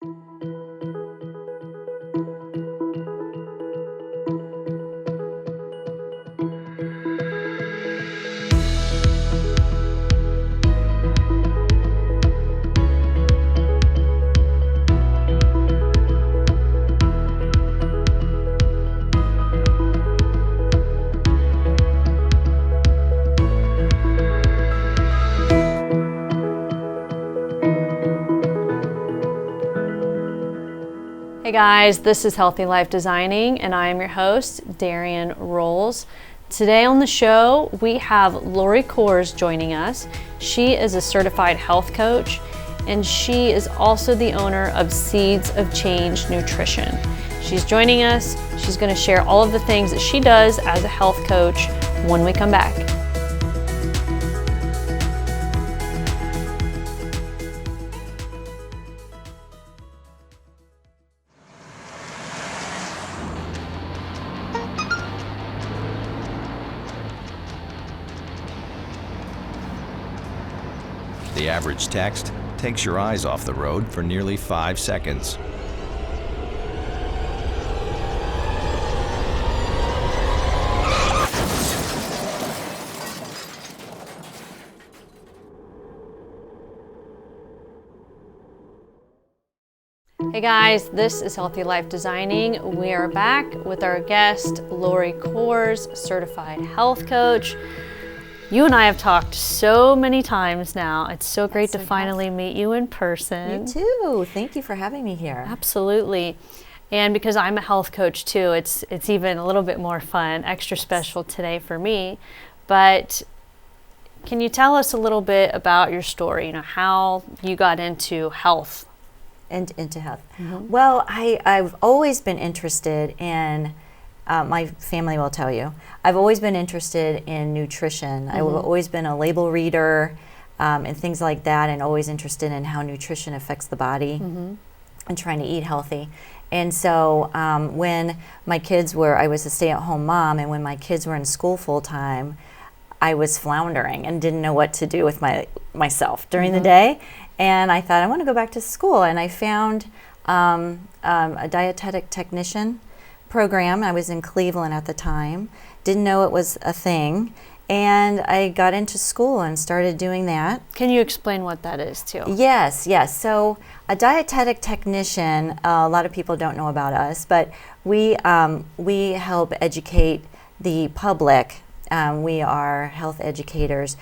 Hey guys, this is Healthy Life Designing, and I am your host, Darian Rolls. Today on the show, we have Lori Koors joining us. She is a certified health coach, and she is also the owner of Seeds of Change Nutrition. She's joining us. She's going to share all of the things that she does as a health coach when we come back. The average text takes your eyes off the road for nearly 5 seconds. Hey guys, this is Healthy Life Designing. We are back with our guest, Lori Koors, certified health coach. You and I have talked so many times now. It's so great to finally meet you in person. You too. Thank you for having me here. Absolutely. And because I'm a health coach too, it's even a little bit more fun, extra special today for me. But can you tell us a little bit about your story, you know, how you got into health? And into health. Mm-hmm. Well, I've always been interested in, my family will tell you, I've always been interested in nutrition. Mm-hmm. I've always been a label reader and things like that, and always interested in how nutrition affects the body and trying to eat healthy. And so when my kids were, I was a stay-at-home mom, and when my kids were in school full-time, I was floundering and didn't know what to do with myself during the day. And I thought, I want to go back to school. And I found a dietetic technician program. I was in Cleveland at the time. Didn't know it was a thing. And I got into school and started doing that. Can you explain what that is too? Yes. So a dietetic technician, a lot of people don't know about us, but we help educate the public. We are health educators.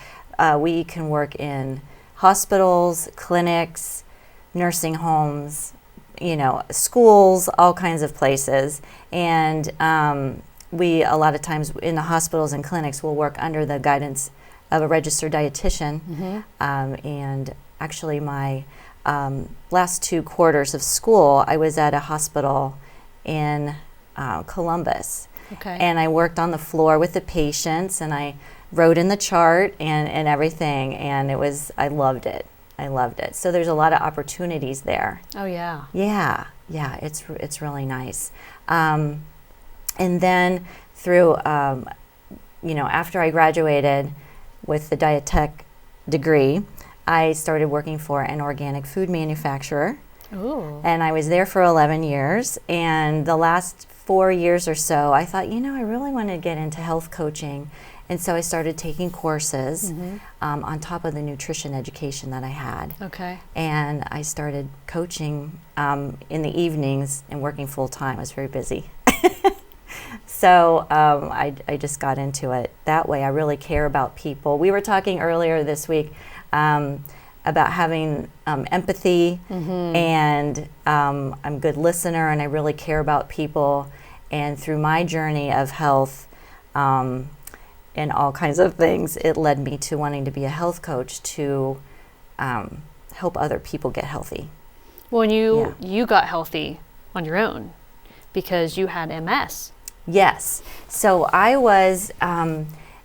We can work in hospitals, clinics, nursing homes, schools, all kinds of places. And we, a lot of times in the hospitals and clinics, will work under the guidance of a registered dietitian. And actually my last 2 quarters of school, I was at a hospital in Columbus. Okay. And I worked on the floor with the patients, and I wrote in the chart and everything, and I loved it. So there's a lot of opportunities there. Oh yeah. Yeah, it's really nice. And then through, after I graduated with the Dietech degree, I started working for an organic food manufacturer. Ooh. And I was there for 11 years, and the last 4 years or so, I thought, I really want to get into health coaching. And so I started taking courses on top of the nutrition education that I had. Okay. And I started coaching in the evenings and working full time. I was very busy. So I just got into it that way. I really care about people. We were talking earlier this week about having empathy, and I'm a good listener, and I really care about people. And through my journey of health, and all kinds of things, it led me to wanting to be a health coach to help other people get healthy. Well, and you got healthy on your own because you had MS. Yes. So I was,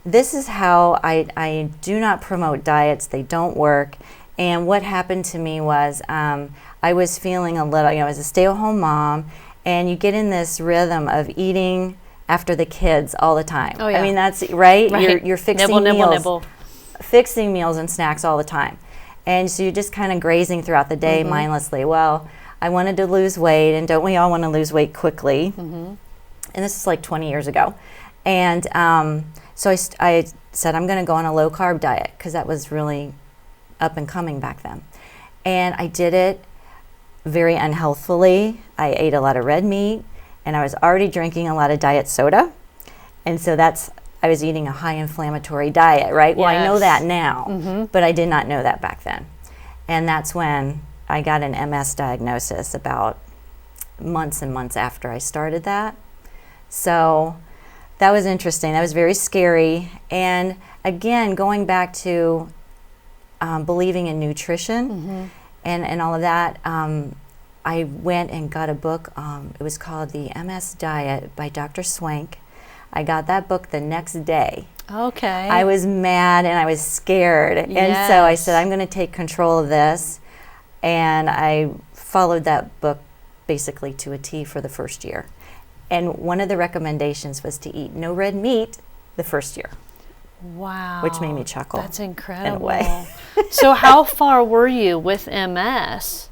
this is how I do not promote diets. They don't work. And what happened to me was I was feeling a little, I was a stay-at-home mom, and you get in this rhythm of eating after the kids all the time. Oh, yeah. I mean, that's right. You're fixing nibble. Fixing meals and snacks all the time. And so you're just kind of grazing throughout the day mindlessly. Well, I wanted to lose weight, and don't we all want to lose weight quickly? And this is like 20 years ago. And so I said, I'm going to go on a low-carb diet, because that was really up and coming back then. And I did it very unhealthfully. I ate a lot of red meat, and I was already drinking a lot of diet soda. And so I was eating a high inflammatory diet, right? Well, I know that now, but I did not know that back then. And that's when I got an MS diagnosis about months and months after I started that. So that was interesting. That was very scary. And again, going back to believing in nutrition and all of that, I went and got a book. It was called The MS Diet by Dr. Swank. I got that book the next day. Okay. I was mad and I was scared. Yes. And so I said, I'm going to take control of this. And I followed that book basically to a T for the first year. And one of the recommendations was to eat no red meat the first year. Wow. Which made me chuckle. That's incredible. In a way. So how far were you with MS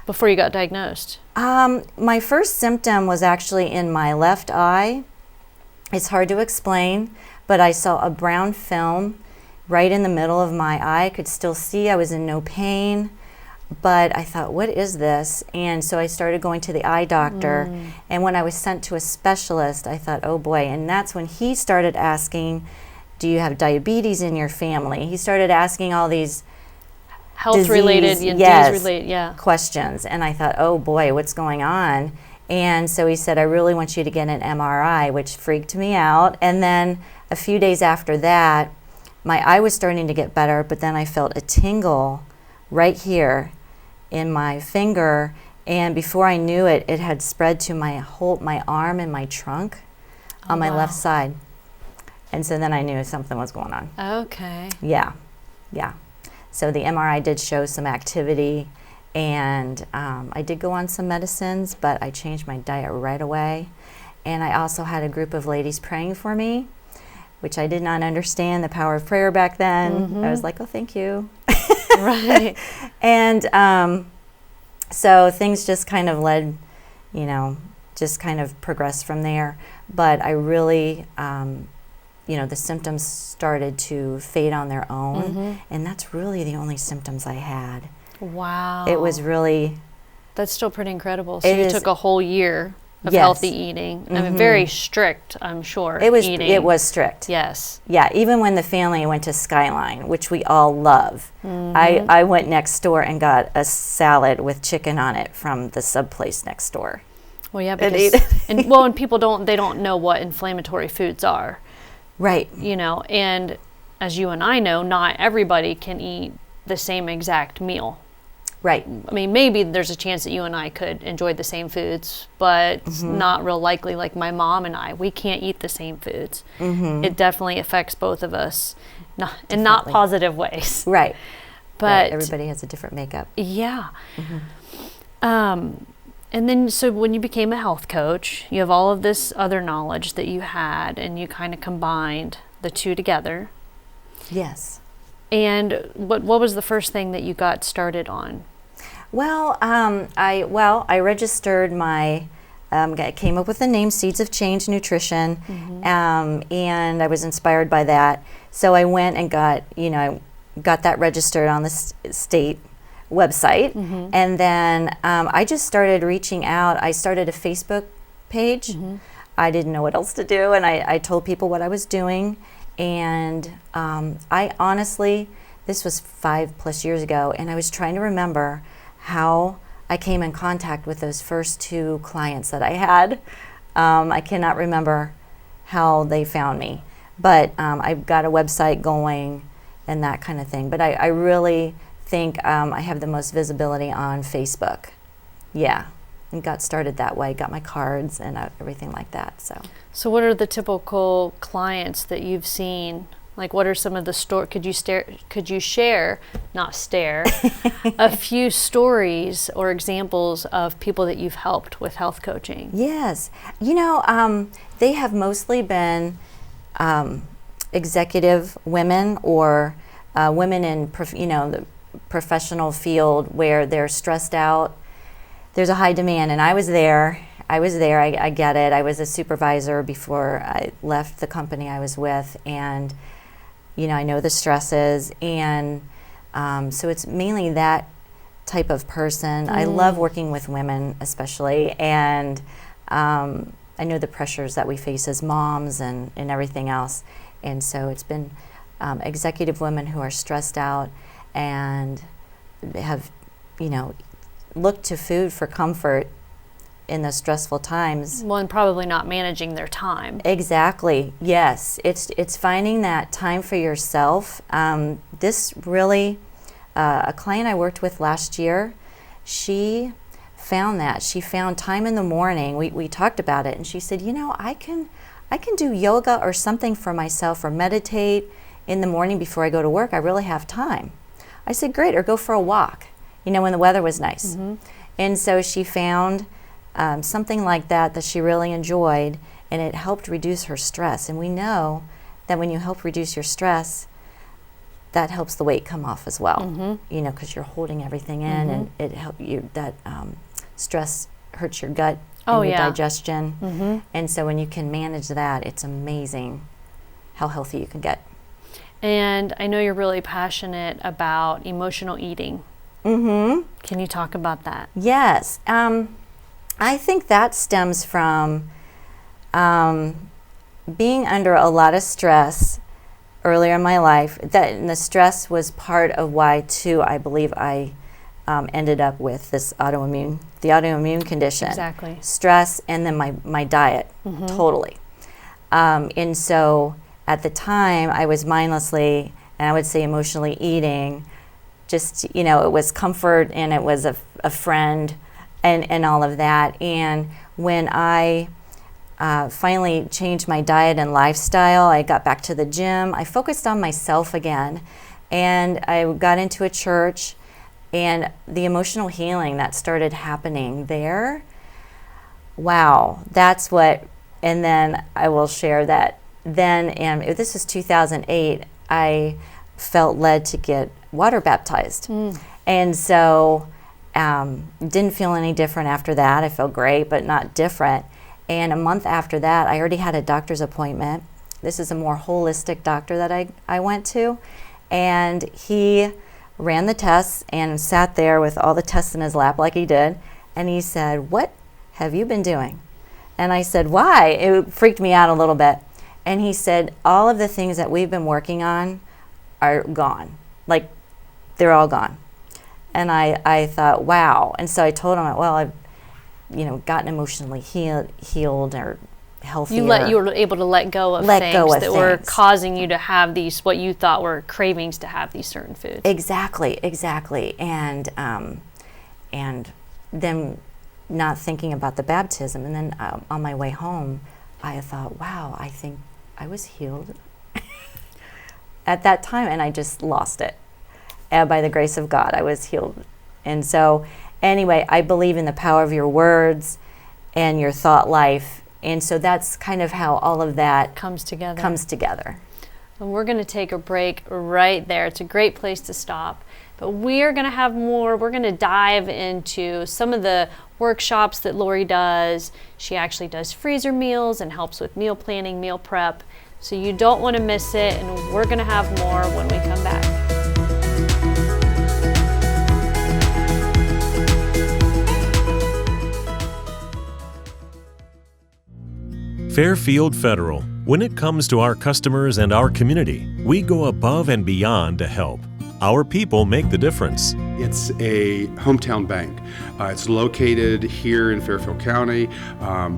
before you got diagnosed? My first symptom was actually in my left eye. It's hard to explain, but I saw a brown film right in the middle of my eye. I could still see. I was in no pain, but I thought, what is this? And so I started going to the eye doctor, and when I was sent to a specialist, I thought, oh boy. And that's when he started asking, do you have diabetes in your family? He started asking all these Health-related, disease-related, questions. And I thought, oh boy, what's going on? And so he said, I really want you to get an MRI, which freaked me out. And then a few days after that, my eye was starting to get better, but then I felt a tingle right here in my finger. And before I knew it, it had spread to my arm and my trunk on my left side. And so then I knew something was going on. Okay. Yeah. So the MRI did show some activity. And I did go on some medicines, but I changed my diet right away. And I also had a group of ladies praying for me, which I did not understand the power of prayer back then. I was like, oh, thank you. Right. And so things just kind of led, just kind of progressed from there. But I really, the symptoms started to fade on their own. And that's really the only symptoms I had. Wow. It was really... That's still pretty incredible. So you took a whole year of healthy eating. I mean, very strict, I'm sure, eating. It was strict. Yes. Yeah, even when the family went to Skyline, which we all love, I went next door and got a salad with chicken on it from the sub place next door. Well, yeah, because... and people don't know what inflammatory foods are. Right. And as you and I know, not everybody can eat the same exact meal. Right. I mean, maybe there's a chance that you and I could enjoy the same foods, but it's not real likely. Like my mom and I, we can't eat the same foods. It definitely affects both of us, in not positive ways. Right. But everybody has a different makeup. Yeah. And then, so when you became a health coach, you have all of this other knowledge that you had, and you kind of combined the two together. Yes. And what was the first thing that you got started on? Well, I registered my, I came up with the name Seeds of Change Nutrition, and I was inspired by that. So I went and got that registered on the state website, and then I just started reaching out. I started a Facebook page. I didn't know what else to do, and I told people what I was doing. And I honestly, this was 5+ years ago, and I was trying to remember how I came in contact with those first 2 clients that I had. I cannot remember how they found me, but I've got a website going and that kind of thing. But I really think I have the most visibility on Facebook. Yeah. And got started that way, got my cards and everything like that. So what are the typical clients that you've seen? Like, what are some of the could you share, not stare, a few stories or examples of people that you've helped with health coaching? Yes. They have mostly been executive women or women in the professional field where they're stressed out. there's a high demand, and I was there. I get it. I was a supervisor before I left the company I was with, and I know the stresses, and so it's mainly that type of person. I love working with women, especially, and I know the pressures that we face as moms and everything else, and so it's been executive women who are stressed out and have, looked to food for comfort in those stressful times. Well, and probably not managing their time. Exactly. Yes, it's finding that time for yourself. This really, a client I worked with last year, she found that. She found time in the morning. We talked about it, and she said, I can do yoga or something for myself, or meditate in the morning before I go to work. I really have time. I said, great, or go for a walk, when the weather was nice. And so she found something like that she really enjoyed, and it helped reduce her stress. And we know that when you help reduce your stress, that helps the weight come off as well. Because you're holding everything in, and it helps you. That stress hurts your gut and your digestion. And so when you can manage that, it's amazing how healthy you can get. And I know you're really passionate about emotional eating. Can you talk about that? Yes. I think that stems from being under a lot of stress earlier in my life. And the stress was part of why, too, I believe I ended up with this autoimmune condition. Exactly. Stress, and then my diet, totally. And so at the time, I was mindlessly, and I would say emotionally eating, just, it was comfort, and it was a friend, and all of that. And when I finally changed my diet and lifestyle, I got back to the gym, I focused on myself again, and I got into a church, and the emotional healing that started happening there, wow, that's what, and then I will share that then, and this was 2008, I felt led to get water baptized. And so didn't feel any different after that. I felt great, but not different. And a month after that, I already had a doctor's appointment. This is a more holistic doctor that I went to, and he ran the tests and sat there with all the tests in his lap like he did, and he said, "What have you been doing?" And I said, "Why?" It freaked me out a little bit. And he said, "All of the things that we've been working on are gone. Like, they're all gone." And I thought, wow. And so I told him, well, I've gotten emotionally healed or healthier. You were able to let go of things that were causing you to have these, what you thought were cravings to have these certain foods. Exactly. And then not thinking about the baptism. And then on my way home, I thought, wow, I think I was healed at that time, and I just lost it. And by the grace of God, I was healed. And so, anyway, I believe in the power of your words and your thought life. And so that's kind of how all of that comes together. And we're going to take a break right there. It's a great place to stop. But we're going to have more. We're going to dive into some of the workshops that Lori does. She actually does freezer meals and helps with meal planning, meal prep. So you don't want to miss it. And we're going to have more when we come back. Fairfield Federal. When it comes to our customers and our community, we go above and beyond to help. Our people make the difference. It's a hometown bank. It's located here in Fairfield County.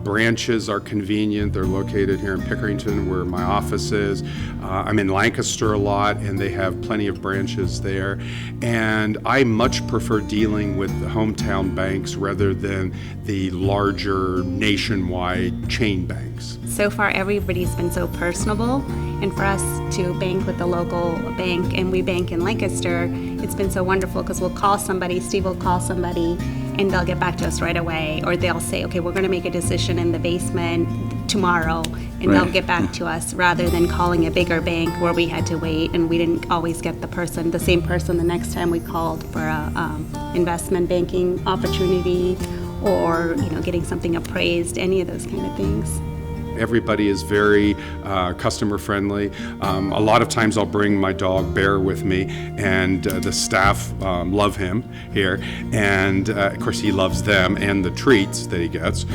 Branches are convenient. They're located here in Pickerington, where my office is. I'm in Lancaster a lot, and they have plenty of branches there. And I much prefer dealing with the hometown banks rather than the larger nationwide chain banks. So far, everybody's been so personable, and for us to bank with the local bank, and we bank in Lancaster, it's been so wonderful because we'll call somebody, Steve will call somebody, and they'll get back to us right away, or they'll say, okay, we're going to make a decision in the basement tomorrow, and they'll get back to us, rather than calling a bigger bank where we had to wait, and we didn't always get the same person the next time we called for a investment banking opportunity or getting something appraised, any of those kind of things. Everybody is very customer friendly. A lot of times I'll bring my dog Bear with me, and the staff love him here, and of course he loves them and the treats that he gets.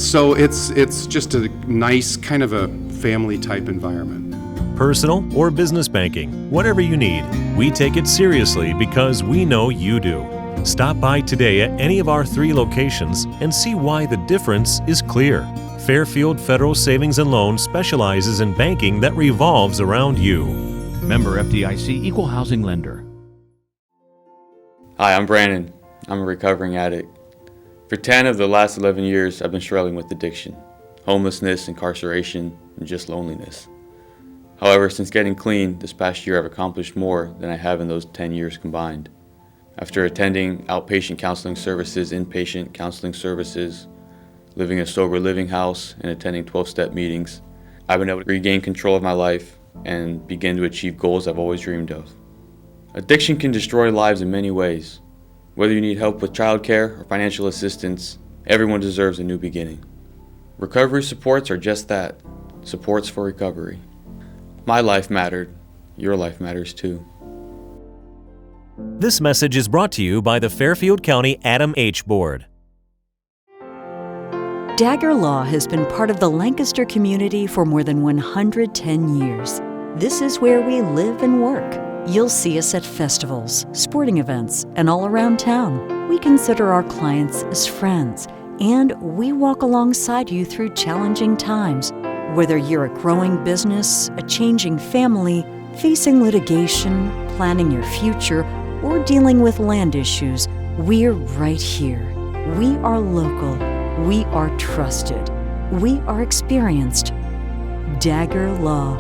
So it's just a nice kind of a family type environment. Personal or business banking, whatever you need, we take it seriously because we know you do. Stop by today at any of our 3 locations and see why the difference is clear. Fairfield Federal Savings and Loan specializes in banking that revolves around you. Member FDIC Equal Housing Lender. Hi, I'm Brandon. I'm a recovering addict. For 10 of the last 11 years, I've been struggling with addiction, homelessness, incarceration, and just loneliness. However, since getting clean this past year, I've accomplished more than I have in those 10 years combined. After attending outpatient counseling services, inpatient counseling services, living in a sober living house, and attending 12-step meetings, I've been able to regain control of my life and begin to achieve goals I've always dreamed of. Addiction can destroy lives in many ways. Whether you need help with childcare or financial assistance, everyone deserves a new beginning. Recovery supports are just that, supports for recovery. My life mattered. Your life matters too. This message is brought to you by the Fairfield County Adam H. Board. Dagger Law has been part of the Lancaster community for more than 110 years. This is where we live and work. You'll see us at festivals, sporting events, and all around town. We consider our clients as friends, and we walk alongside you through challenging times. Whether you're a growing business, a changing family, facing litigation, planning your future, or dealing with land issues, we're right here. We are local. We are trusted. We are experienced. Dagger Law.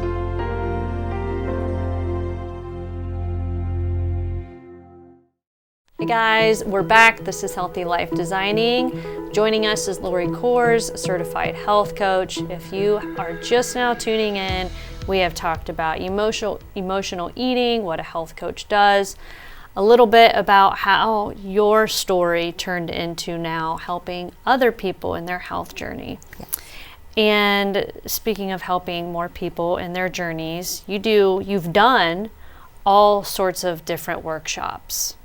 Hey guys, we're back. This is Healthy Life Designing. Joining us is Lori Koors, a certified health coach. If you are just now tuning in, we have talked about emotional eating, what a health coach does, a little bit about how your story turned into now helping other people in their health journey. Yes. And speaking of helping more people in their journeys, you've done all sorts of different workshops.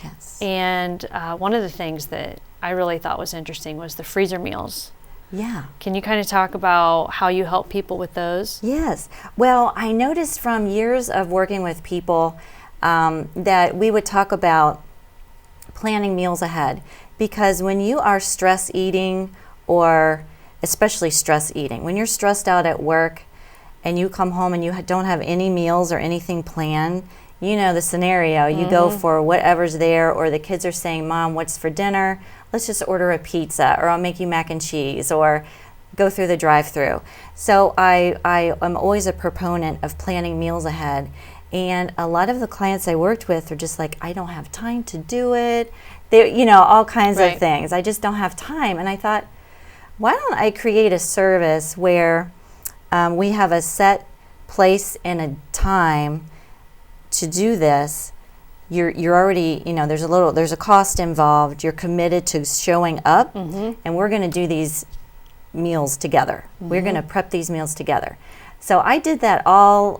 Yes. And one of the things that I really thought was interesting was the freezer meals. Yeah. Can you kind of talk about how you help people with those? Yes. Well, I noticed from years of working with people that we would talk about planning meals ahead, because when you are stress eating, or especially stress eating, when you're stressed out at work and you come home and you don't have any meals or anything planned, you know the scenario. You go for whatever's there, or the kids are saying, Mom, what's for dinner? Let's just order a pizza, or I'll make you mac and cheese, or go through the drive-through. So I am always a proponent of planning meals ahead. And a lot of the clients I worked with are just like, I don't have time to do it. They, all kinds of things. I just don't have time. And I thought, why don't I create a service where we have a set place and a time to do this. You're already, there's a cost involved. You're committed to showing up, and we're going to do these meals together. We're going to prep these meals together. So I did that all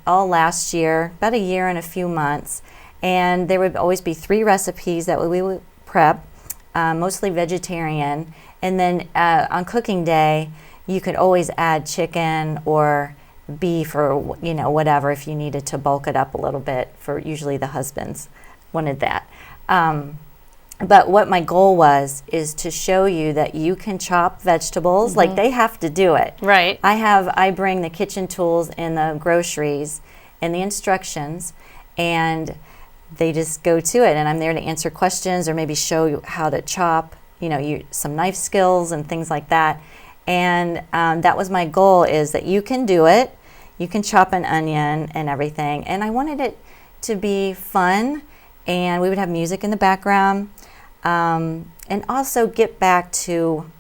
last year, about a year and a few months, and there would always be 3 recipes that we would prep, mostly vegetarian, and then on cooking day, you could always add chicken or beef or whatever if you needed to bulk it up a little bit. For usually the husbands wanted that. But what my goal is to show you that you can chop vegetables. Like, they have to do it. Right. I bring the kitchen tools and the groceries and the instructions, and they just go to it. And I'm there to answer questions or maybe show you how to chop, some knife skills and things like that. And that was my goal, is that you can do it. You can chop an onion and everything. And I wanted it to be fun, and we would have music in the background. And also get back to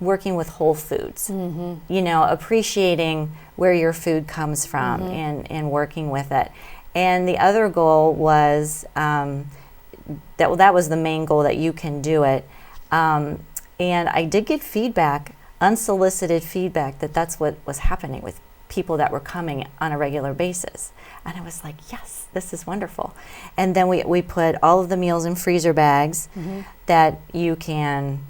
working with whole foods, appreciating where your food comes from and working with it. And the other goal was that was the main goal, that you can do it. And I did get feedback, unsolicited feedback, that that's what was happening with people that were coming on a regular basis. And I was like, yes, this is wonderful. And then we put all of the meals in freezer bags that you can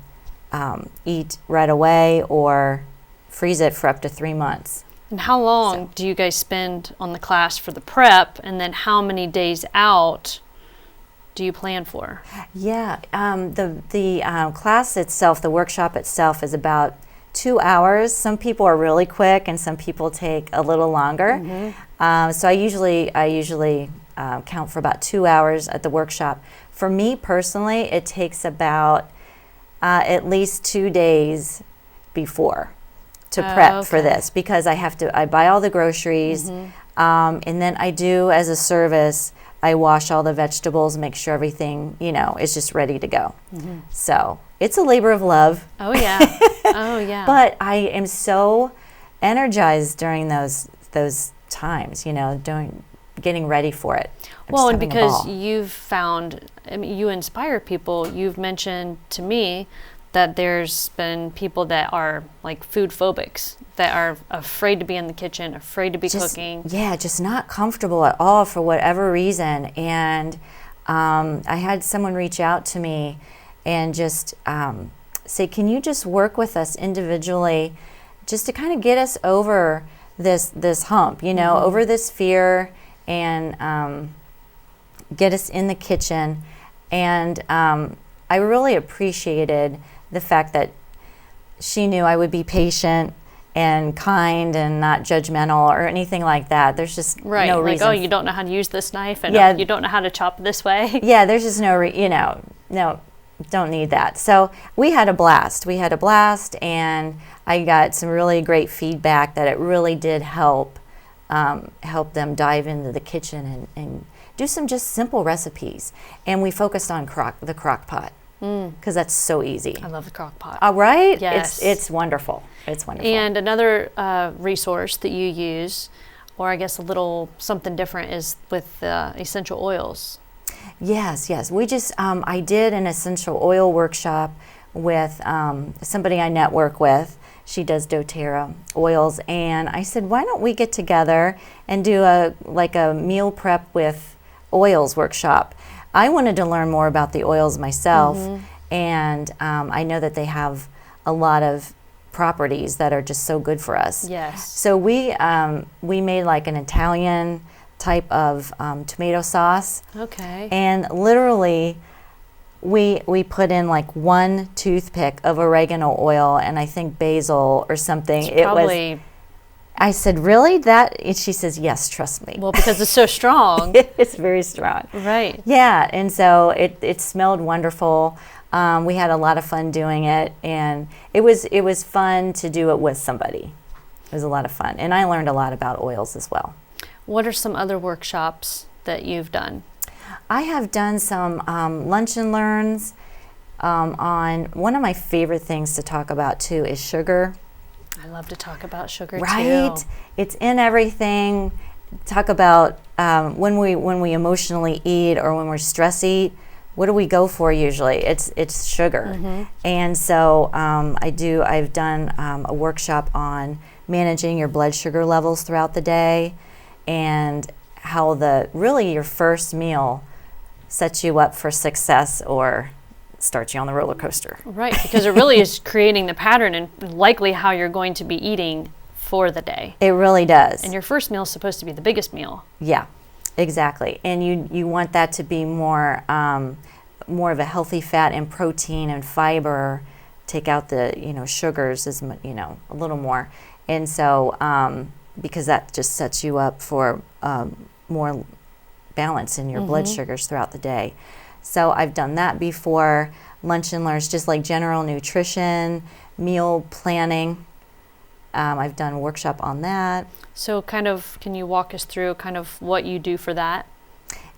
eat right away or freeze it for up to 3 months. And how long do you guys spend on the class for the prep, and then how many days out do you plan for? Yeah, the class itself, the workshop itself, is about 2 hours. Some people are really quick, and some people take a little longer. So I usually count for about 2 hours at the workshop. For me personally, it takes about at least 2 days before to prep for this, because I buy all the groceries, and then I do, as a service, I wash all the vegetables, make sure everything, is just ready to go. So it's a labor of love. Oh yeah. Oh yeah. But I am so energized during those times, getting ready for it. Well, and because you've found, you inspire people. You've mentioned to me that there's been people that are like foodphobics, that are afraid to be in the kitchen, afraid to be cooking. Yeah, just not comfortable at all for whatever reason. And I had someone reach out to me and just say, can you just work with us individually just to kind of get us over this hump, over this fear, and get us in the kitchen. And I really appreciated the fact that she knew I would be patient and kind and not judgmental or anything like that. There's just no reason. Like, oh, you don't know how to use this knife, and you don't know how to chop this way. Yeah, there's just no, don't need that. So we had a blast. And I got some really great feedback that it really did help them dive into the kitchen and do some just simple recipes. And we focused on the crock pot, because that's so easy. I love the crock pot. Right? Yes. It's wonderful. It's wonderful. And another resource that you use, or I guess a little something different, is with essential oils. Yes. We just, I did an essential oil workshop with somebody I network with. She does doTERRA oils, and I said, why don't we get together and do a meal prep with oils workshop. I wanted to learn more about the oils myself, and I know that they have a lot of properties that are just so good for us. Yes. So we made like an Italian type of tomato sauce. Okay. And literally, we put in like 1 toothpick of oregano oil and I think basil or something. I said, really? That? And she says, yes, trust me. Well, because it's so strong. It's very strong. Right. Yeah, and so it smelled wonderful. We had a lot of fun doing it, and it was fun to do it with somebody. It was a lot of fun, and I learned a lot about oils as well. What are some other workshops that you've done? I have done some lunch and learns on, one of my favorite things to talk about too is sugar. I love to talk about sugar too. Right? It's in everything. Talk about when we emotionally eat or when we're stress eat, what do we go for usually? It's sugar. And so I've done a workshop on managing your blood sugar levels throughout the day, and how your first meal sets you up for success or starts you on the roller coaster. Right, because it really is creating the pattern and likely how you're going to be eating for the day. It really does. And your first meal is supposed to be the biggest meal. Yeah, exactly. And you want that to be more of a healthy fat and protein and fiber. Take out the sugars a little more, and so because that just sets you up for more balance in your blood sugars throughout the day. So I've done that before. Lunch and learns, just like general nutrition, meal planning. I've done a workshop on that. So can you walk us through kind of what you do for that?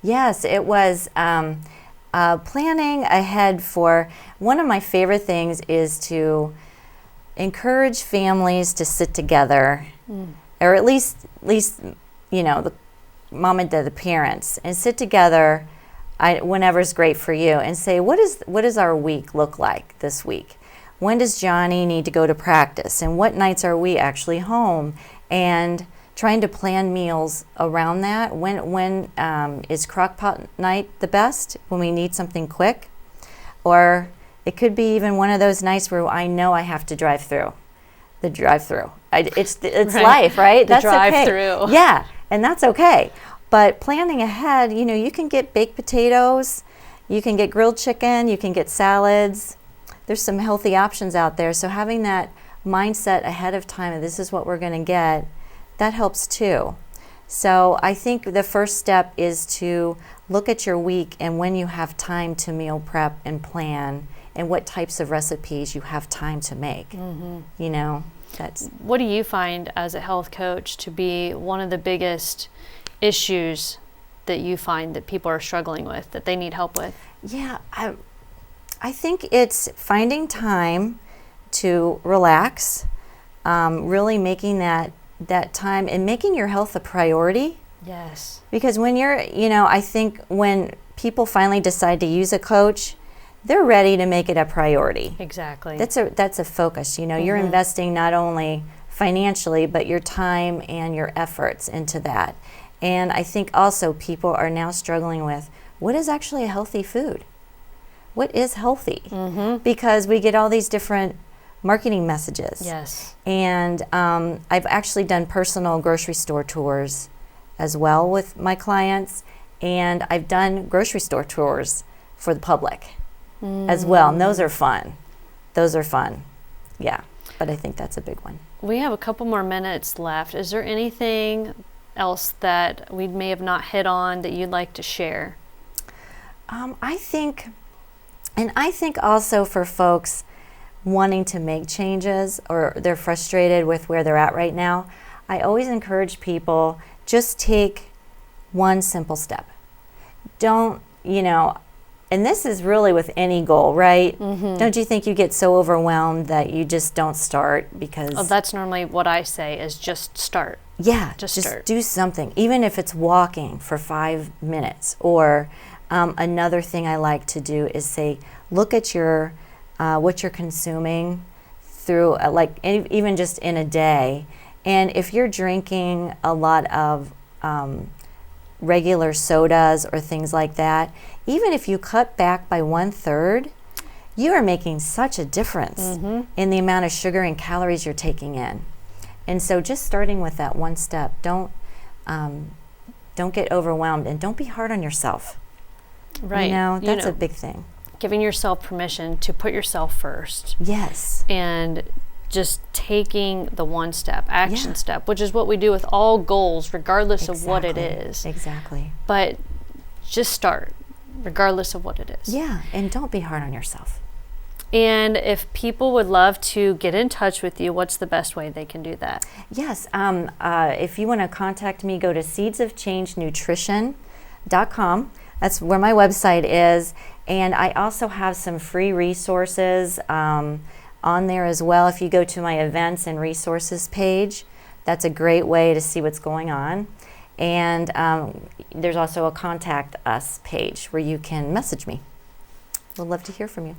Yes, it was planning ahead for, one of my favorite things is to encourage families to sit together, or at least the mom and dad, the parents, and sit together whenever's great for you, and say, what does our week look like this week? When does Johnny need to go to practice? And what nights are we actually home? And trying to plan meals around that. When is crock-pot night the best? When we need something quick? Or it could be even one of those nights where I know I have to drive through. The drive-through. It's right. Life, right? The that's drive-through. Okay. Yeah, and that's okay. But planning ahead, you can get baked potatoes, you can get grilled chicken, you can get salads. There's some healthy options out there. So having that mindset ahead of time, and this is what we're going to get, that helps too. So I think the first step is to look at your week and when you have time to meal prep and plan, and what types of recipes you have time to make. That's. What do you find as a health coach to be one of the biggest issues that you find that people are struggling with, that they need help with? Yeah, I think it's finding time to relax, really making that time and making your health a priority. Yes. Because when you're, I think when people finally decide to use a coach, they're ready to make it a priority. Exactly. That's a focus. You're investing not only financially, but your time and your efforts into that. And I think also people are now struggling with, what is actually a healthy food? What is healthy? Because we get all these different marketing messages. Yes. And I've actually done personal grocery store tours as well with my clients, and I've done grocery store tours for the public as well, and those are fun. Yeah, but I think that's a big one. We have a couple more minutes left. Is there anything else that we may have not hit on that you'd like to share? I think also for folks wanting to make changes, or they're frustrated with where they're at right now, I always encourage people, just take one simple step. Don't, and this is really with any goal, right? Don't you think you get so overwhelmed that you just don't start because... Oh, that's normally what I say, is just start. Yeah, just start. Do something, even if it's walking for 5 minutes. Or another thing I like to do is say, look at your what you're consuming through, even just in a day. And if you're drinking a lot of regular sodas or things like that, even if you cut back by 1/3, you are making such a difference in the amount of sugar and calories you're taking in. And so just starting with that one step, don't get overwhelmed, and don't be hard on yourself. Right. That's a big thing. Giving yourself permission to put yourself first. Yes. And just taking the one step, action step, which is what we do with all goals, regardless of what it is. Exactly. But just start, regardless of what it is. Yeah, and don't be hard on yourself. And if people would love to get in touch with you, what's the best way they can do that? Yes, if you want to contact me, go to seedsofchangenutrition.com. That's where my website is. And I also have some free resources on there as well. If you go to my events and resources page, that's a great way to see what's going on. And there's also a contact us page where you can message me. We'd love to hear from you.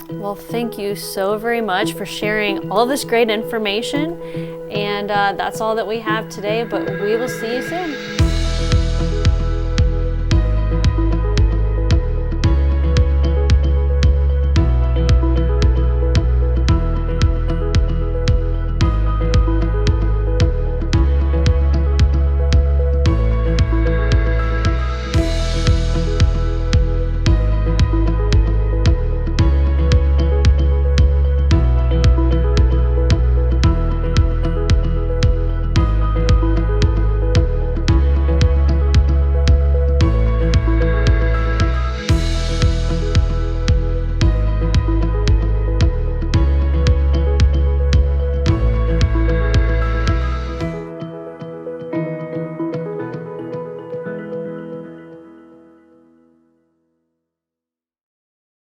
Well, thank you so very much for sharing all this great information. And that's all that we have today, but we will see you soon.